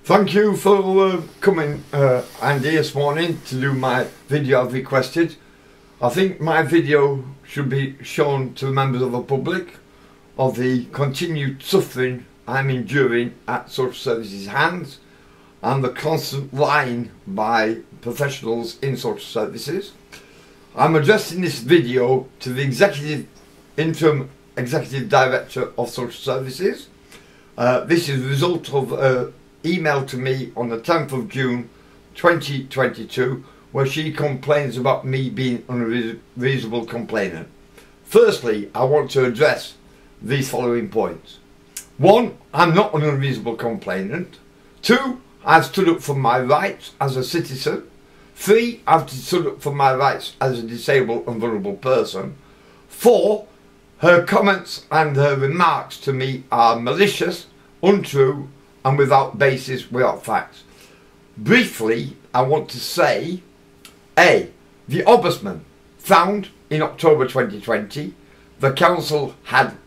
Thank you for coming, Andy, this morning to do my video I've requested. I think my video should be shown to the members of the public of the continued suffering I'm enduring at social services hands and the constant lying by professionals in social services. I'm addressing this video to the interim executive director of social services. This is the result of email to me on the 10th of June 2022 where she complains about me being an unreasonable complainant. Firstly, I want to address these following points. 1. I'm not an unreasonable complainant. 2. I've stood up for my rights as a citizen. 3. I've stood up for my rights as a disabled and vulnerable person. 4. Her comments and her remarks to me are malicious, untrue, and without basis, without facts. Briefly, I want to say, A. The Ombudsman found in October 2020 the council had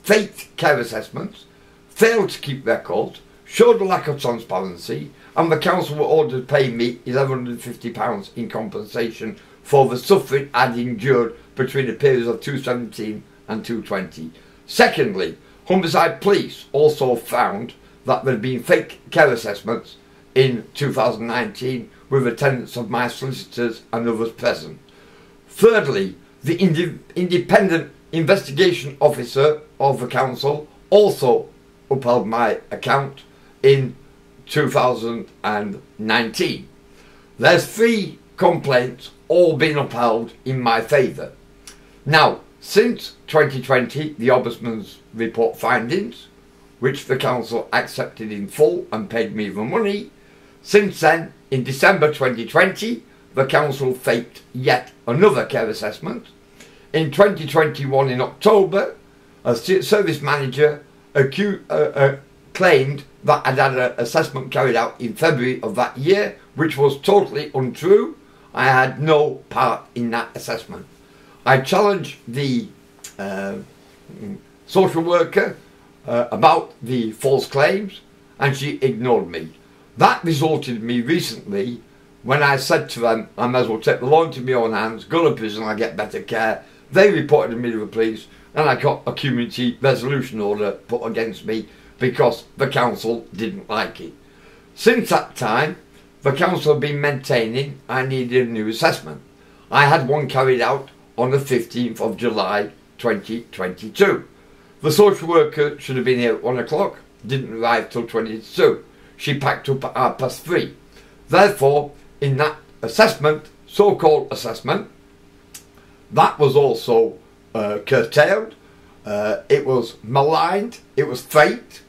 faked care assessments, failed to keep records, showed a lack of transparency, and the council were ordered to pay me £1,150 in compensation for the suffering I'd endured between the periods of 2017 and 2020. Secondly, Humberside Police also found that there had been fake care assessments in 2019 with attendance of my solicitors and others present. Thirdly, the independent investigation officer of the council also upheld my account in 2019. There's 3 complaints all been upheld in my favour. Now, since 2020, the Ombudsman's report findings, which the council accepted in full and paid me the money. Since then, in December 2020, the council faked yet another care assessment. In 2021, in October, a service manager claimed that I'd had an assessment carried out in February of that year, which was totally untrue. I had no part in that assessment. I challenged the social worker about the false claims, and she ignored me. That resulted in me recently when I said to them, I may as well take the law into my own hands, go to prison, I get better care. They reported me to the police, and I got a community resolution order put against me because the council didn't like it. Since that time, the council have been maintaining I needed a new assessment. I had one carried out on the 15th of July 2022. The social worker should have been here at 1 o'clock, didn't arrive till 22. She packed up at 3:30. Therefore, in that assessment, so-called assessment, that was also curtailed, it was maligned, it was faked,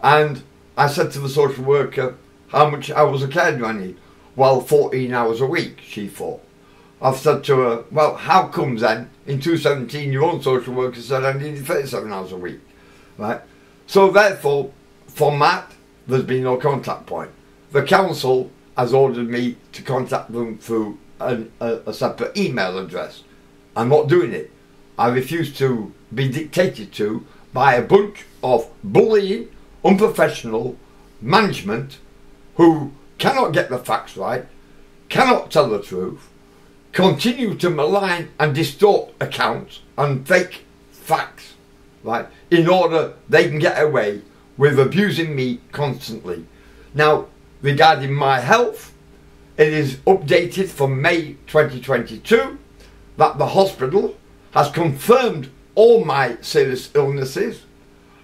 and I said to the social worker, how much hours of care do I need? Well, 14 hours a week, she thought. I've said to her, well, how comes then, in 2017, your own social worker said I needed 37 hours a week, right? So therefore, from that, there's been no contact point. The council has ordered me to contact them through a separate email address. I'm not doing it. I refuse to be dictated to by a bunch of bullying, unprofessional management who cannot get the facts right, cannot tell the truth, continue to malign and distort accounts and fake facts, right, in order they can get away with abusing me constantly. Now, regarding my health, it is updated from May 2022 that the hospital has confirmed all my serious illnesses,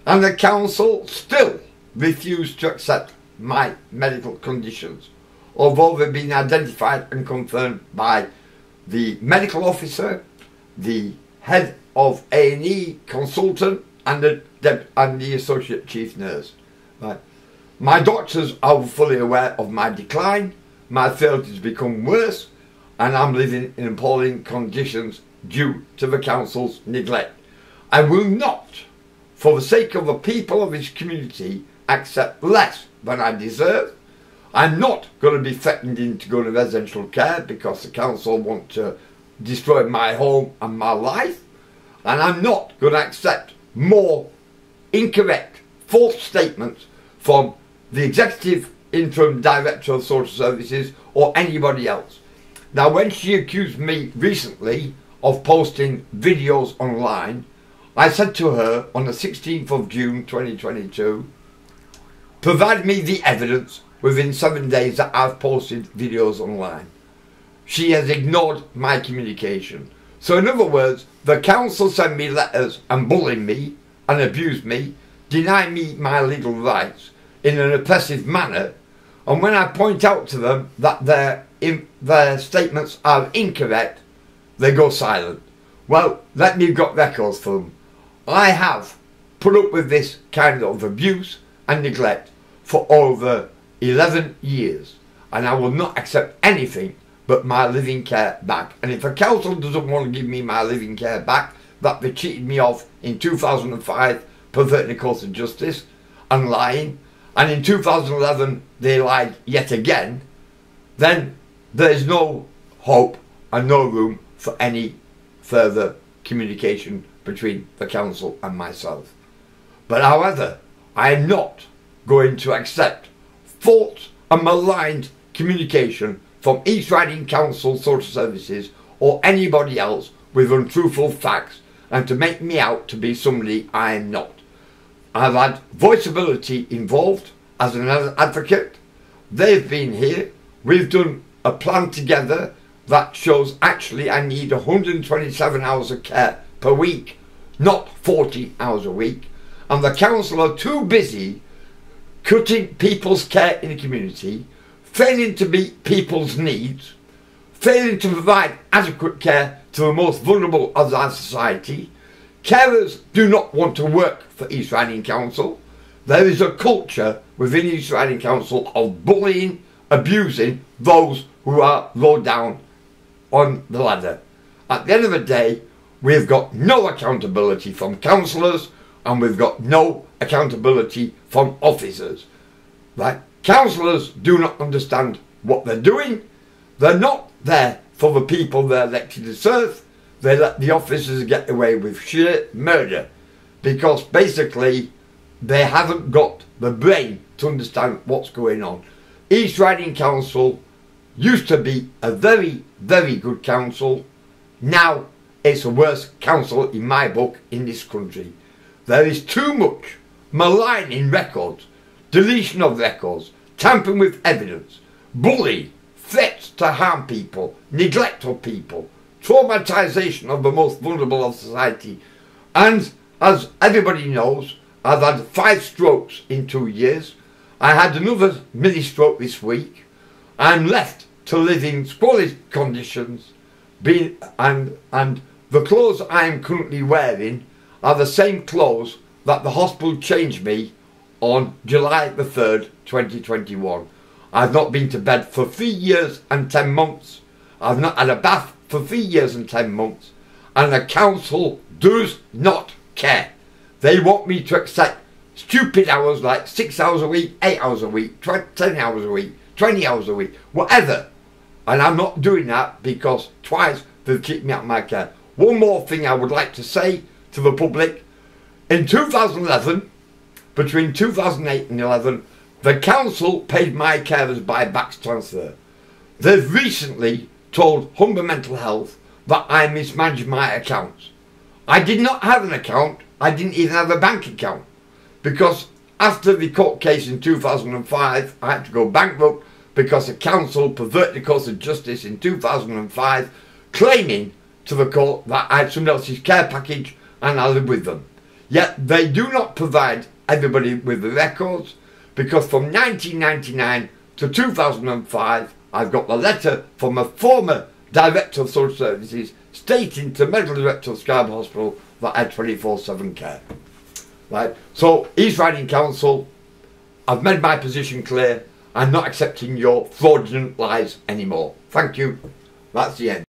and the council still refused to accept my medical conditions, although they've been identified and confirmed by the medical officer, the head of A&E consultant, and the associate chief nurse. Right. My doctors are fully aware of my decline, my failure to become worse, and I'm living in appalling conditions due to the council's neglect. I will not, for the sake of the people of this community, accept less than I deserve. I'm not going to be threatened into going to residential care because the council want to destroy my home and my life, and I'm not going to accept more incorrect, false statements from the executive interim director of social services or anybody else. Now, when she accused me recently of posting videos online, I said to her on the 16th of June 2022, provide me the evidence within 7 days that I've posted videos online. She has ignored my communication. So in other words, the council sent me letters and bullied me and abused me, deny me my legal rights in an oppressive manner, and when I point out to them that their statements are incorrect, they go silent. Well, let me got records for them. I have put up with this kind of abuse and neglect for over 11 years, and I will not accept anything but my living care back. And if a council doesn't want to give me my living care back, that they cheated me off in 2005, perverting the course of justice and lying, and in 2011 they lied yet again, then there is no hope and no room for any further communication between the council and myself. But however, I am not going to accept false and maligned communication from East Riding Council Social Services or anybody else with untruthful facts and to make me out to be somebody I am not. I've had Voiceability involved as an advocate. They've been here. We've done a plan together that shows actually I need 127 hours of care per week, not 40 hours a week. And the council are too busy cutting people's care in the community, failing to meet people's needs, failing to provide adequate care to the most vulnerable of our society. Carers do not want to work for East Riding Council. There is a culture within East Riding Council of bullying, abusing those who are low down on the ladder. At the end of the day, we've got no accountability from councillors and we've got no accountability from officers. Right? Councillors do not understand what they're doing. They're not there for the people they're elected to serve. They let the officers get away with sheer murder because basically they haven't got the brain to understand what's going on. East Riding Council used to be a very, very good council. Now it's the worst council in my book in this country. There is too much maligning records, deletion of records, tampering with evidence, bullying, threats to harm people, neglect of people, traumatisation of the most vulnerable of society. And as everybody knows, I've had 5 strokes in 2 years. I had another mini stroke this week. I'm left to live in squalid conditions, and the clothes I am currently wearing are the same clothes that the hospital changed me on July the 3rd, 2021. I've not been to bed for 3 years and 10 months. I've not had a bath for 3 years and 10 months. And the council does not care. They want me to accept stupid hours like 6 hours a week, 8 hours a week, 10 hours a week, 20 hours a week, whatever. And I'm not doing that because twice they've kicked me out of my care. One more thing I would like to say to the public. In 2011, between 2008 and 11, the council paid my carers by backs transfer. They've recently told Humber Mental Health that I mismanaged my accounts. I did not have an account. I didn't even have a bank account. Because after the court case in 2005, I had to go bankrupt because the council perverted the course of justice in 2005, claiming to the court that I had someone else's care package and I lived with them. Yet they do not provide everybody with the records, because from 1999 to 2005, I've got the letter from a former director of social services stating to medical director of Scarborough Hospital that I had 24/7 care. Right? So, East Riding Council, I've made my position clear. I'm not accepting your fraudulent lies anymore. Thank you. That's the end.